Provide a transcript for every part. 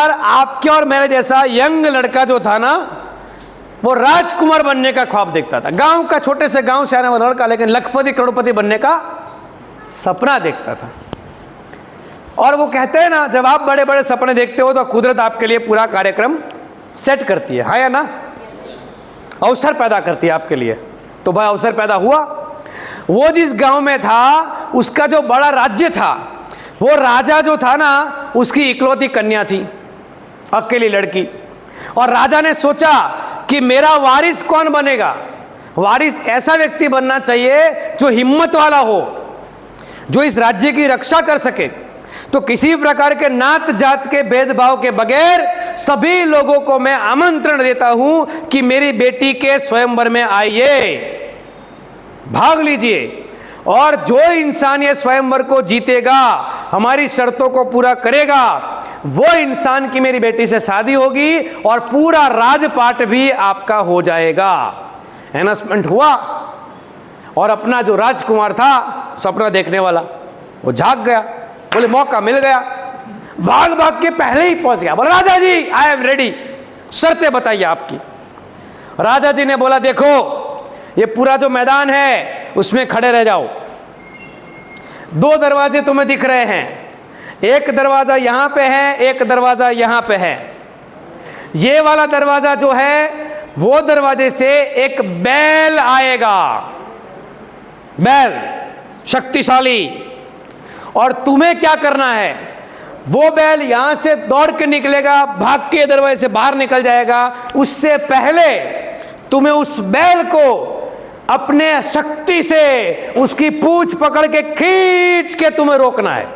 बार आपके और मेरे जैसा यंग लड़का जो था ना, वो राजकुमार बनने का ख्वाब देखता था। गांव का, छोटे से गांव से आने वाला लड़का, लेकिन लखपति करोड़पति बनने का सपना देखता था। और वो कहते हैं ना, जब आप बड़े बड़े सपने देखते हो तो कुदरत आपके लिए पूरा कार्यक्रम सेट करती है, हाँ या ना? अवसर पैदा करती है आपके लिए। तो भाई अवसर पैदा हुआ। वो जिस गांव में था, उसका जो बड़ा राज्य था, वो राजा जो था ना, उसकी इकलौती कन्या थी, अकेली लड़की। और राजा ने सोचा कि मेरा वारिस कौन बनेगा? वारिस ऐसा व्यक्ति बनना चाहिए जो हिम्मत वाला हो, जो इस राज्य की रक्षा कर सके। तो किसी प्रकार के नात जात के भेदभाव के बगैर सभी लोगों को मैं आमंत्रण देता हूं कि मेरी बेटी के स्वयंवर में आइए, भाग लीजिए। और जो इंसान ये स्वयंवर को जीतेगा, हमारी शर्तों को पूरा करेगा, वो इंसान की मेरी बेटी से शादी होगी और पूरा राजपाट भी आपका हो जाएगा। अनाउंसमेंट हुआ और अपना जो राजकुमार था, सपना देखने वाला, वो जाग गया। बोले मौका मिल गया, भाग भाग के पहले ही पहुंच गया। बोले राजा जी आई एम रेडी, शर्तें बताइए आपकी। राजा जी ने बोला देखो, ये पूरा जो मैदान है उसमें खड़े रह जाओ। 2 दरवाजे तुम्हें दिख रहे हैं, एक दरवाजा यहां पे है, एक दरवाजा यहां पे है। ये वाला दरवाजा जो है, वो दरवाजे से एक बैल आएगा, बैल शक्तिशाली। और तुम्हें क्या करना है, वो बैल यहां से दौड़ के निकलेगा, भाग के दरवाजे से बाहर निकल जाएगा। उससे पहले तुम्हें उस बैल को अपने शक्ति से उसकी पूंछ पकड़ के खींच के तुम्हें रोकना है।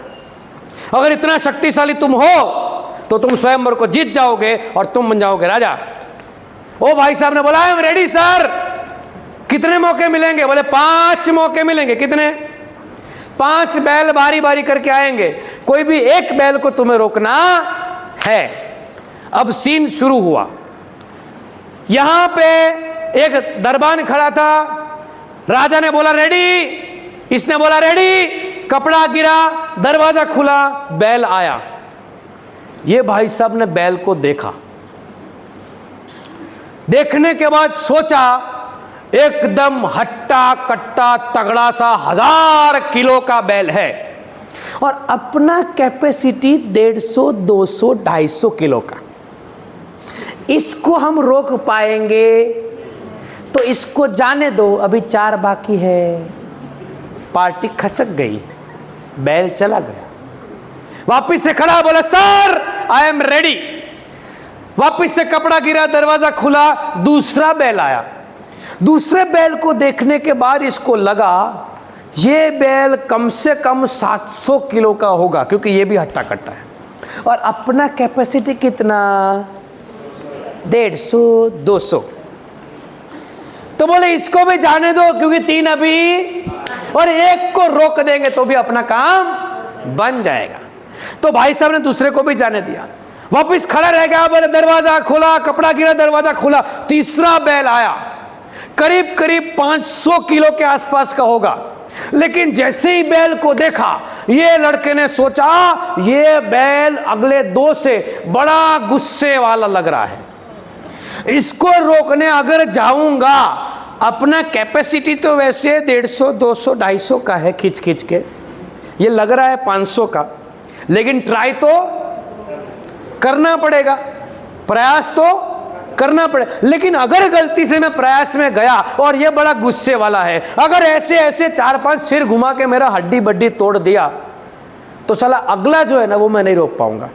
अगर इतना शक्तिशाली तुम हो तो तुम स्वयंवर को जीत जाओगे और तुम बन जाओगे राजा। ओ भाई साहब ने बोला आई एम रेडी सर। कितने मौके मिलेंगे? बोले 5 मौके मिलेंगे। कितने? 5 बैल बारी बारी करके आएंगे, कोई भी एक बैल को तुम्हें रोकना है। अब सीन शुरू हुआ। यहां पे एक दरबान खड़ा था, राजा ने बोला रेडी, इसने बोला रेडी, कपड़ा गिरा, दरवाजा खुला, बैल आया। ये भाई साहब ने बैल को देखा, देखने के बाद सोचा एकदम हट्टा कट्टा तगड़ा सा 1000 किलो का बैल है और अपना कैपेसिटी 150, 200, 250 किलो का। इसको हम रोक पाएंगे? तो इसको जाने दो, अभी 4 बाकी है। पार्टी खसक गई, बैल चला गया। वापिस से खड़ा, बोला सर आई एम रेडी। वापिस से कपड़ा गिरा, दरवाजा खुला, दूसरा बैल आया। दूसरे बैल को देखने के बाद इसको लगा ये बैल कम से कम 700 किलो का होगा, क्योंकि ये भी हट्टा कट्टा है। और अपना कैपेसिटी कितना? 150, 200। तो बोले इसको भी जाने दो, क्योंकि 3 अभी, और एक को रोक देंगे तो भी अपना काम बन जाएगा। तो भाई साहब ने दूसरे को भी जाने दिया। वापिस खड़ा रह गया, बोले दरवाजा खुला, कपड़ा गिरा, दरवाजा खुला। तीसरा बैल आया, करीब करीब 500 किलो के आसपास का होगा। लेकिन जैसे ही बैल को देखा, ये लड़के ने सोचा ये बैल अगले 2 से बड़ा गुस्से वाला लग रहा है, इसको रोकने अगर जाऊंगा, अपना कैपेसिटी तो वैसे 150, 200, 250 का है, खींच खींच के ये लग रहा है 500 का, लेकिन ट्राई तो करना पड़ेगा, प्रयास तो करना पड़ेगा। लेकिन अगर गलती से मैं प्रयास में गया और ये बड़ा गुस्से वाला है, अगर ऐसे ऐसे 4-5 सिर घुमा के मेरा हड्डी बड्डी तोड़ दिया, तो साला अगला जो है ना वो मैं नहीं रोक पाऊंगा।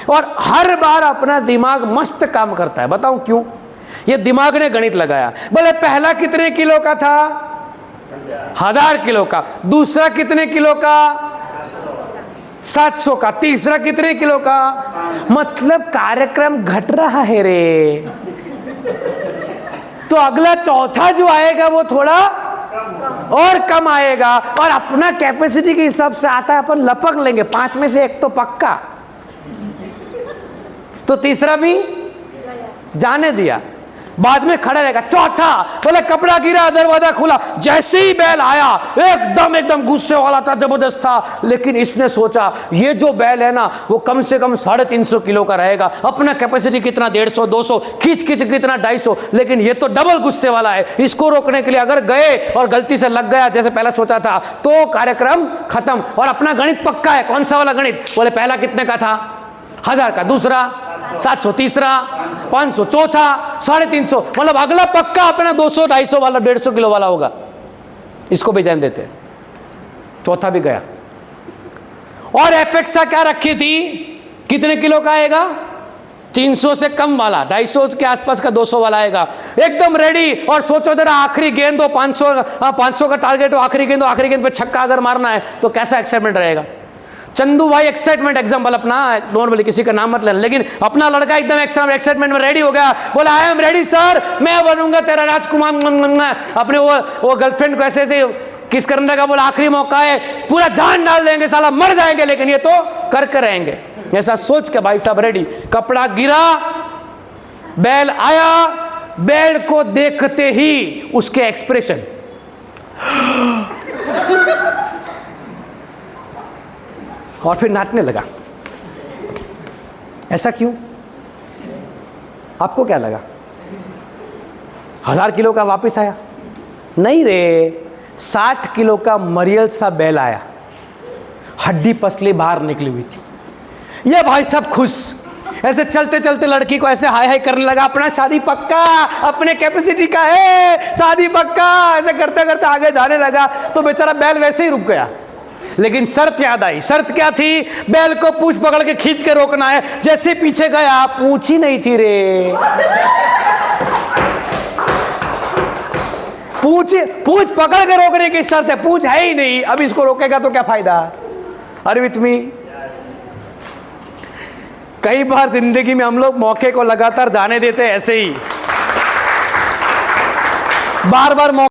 और हर बार अपना दिमाग मस्त काम करता है। बताऊं क्यों? ये दिमाग ने गणित लगाया। बोले पहला कितने किलो का था? 1000 किलो का। दूसरा कितने किलो का? 700 का। तीसरा कितने किलो का? मतलब कार्यक्रम घट रहा है रे। तो अगला चौथा जो आएगा वो थोड़ा और कम आएगा, और अपना कैपेसिटी के हिसाब से आता है, अपन लपक लेंगे। 5 में से 1 तो पक्का, तो तीसरा भी जाने दिया। बाद में खड़ा रहेगा। चौथा बोले कपड़ा गिरा, दरवाजा खुला, जैसे ही बैल आया एकदम गुस्से वाला था, जबरदस्त था। लेकिन इसने सोचा ये जो बैल है ना वो कम से कम 350 किलो का रहेगा, अपना कैपेसिटी कितना 150 200, खींच कितना 250, लेकिन ये तो डबल गुस्से वाला है। इसको रोकने के लिए अगर गए और गलती से लग गया जैसे पहले सोचा था तो कार्यक्रम खत्म। और अपना गणित पक्का है। कौन सा वाला गणित? बोले पहला कितने का था? 1000 का, दूसरा 700, तीसरा 500, चौथा 350, मतलब अगला पक्का अपना 200 250 वाला 150 किलो वाला होगा। इसको भी ध्यान देते। चौथा भी गया। और एपेक्सा क्या रखी थी? कितने किलो का आएगा? 300 से कम वाला, 250 के आसपास का 200 वाला आएगा। एकदम रेडी। और सोचो जरा आखिरी गेंद हो, 500 का टारगेट हो, आखिरी गेंद पे छक्का अगर मारना है तो कैसा एक्साइटमेंट रहेगा। चंदू भाई एक्साइटमेंट एग्जांपल अपना, डोंट बोले किसी का नाम मत लेना, लेकिन अपना लड़का एकदम एक्साइटमेंट में रेडी हो गया। बोला आई एम रेडी सर, मैं बनूंगा तेरा राजकुमार। अपने वो गर्लफ्रेंड को ऐसे ऐसे किस करने का। बोला आखिरी मौका है, पूरा जान डाल देंगे, साला मर जाएंगे लेकिन ये तो करके रहेंगे। ऐसा सोच के भाई साहब रेडी। कपड़ा गिरा, बैल आया, बैल को देखते ही उसके एक्सप्रेशन और फिर नाचने लगा। ऐसा क्यों? आपको क्या लगा? 1000 किलो का वापस आया? नहीं रे, 60 किलो का मरियल सा बैल आया, हड्डी पसली बाहर निकली हुई थी। ये भाई साहब खुश, ऐसे चलते चलते लड़की को ऐसे हाय हाय करने लगा, अपना शादी पक्का, अपने कैपेसिटी का है, शादी पक्का, ऐसे करते करते आगे जाने लगा। तो बेचारा बैल वैसे ही रुक गया। लेकिन शर्त याद आई। शर्त क्या थी? बैल को पूंछ पकड़ के खींच के रोकना है। जैसे पीछे गया, पूंछ ही नहीं थी रे। पूंछ पकड़ के रोकने की शर्त है, पूंछ है ही नहीं। अब इसको रोकेगा तो क्या फायदा? अरे विथ मी, कई बार जिंदगी में हम लोग मौके को लगातार जाने देते ऐसे ही, बार बार मौके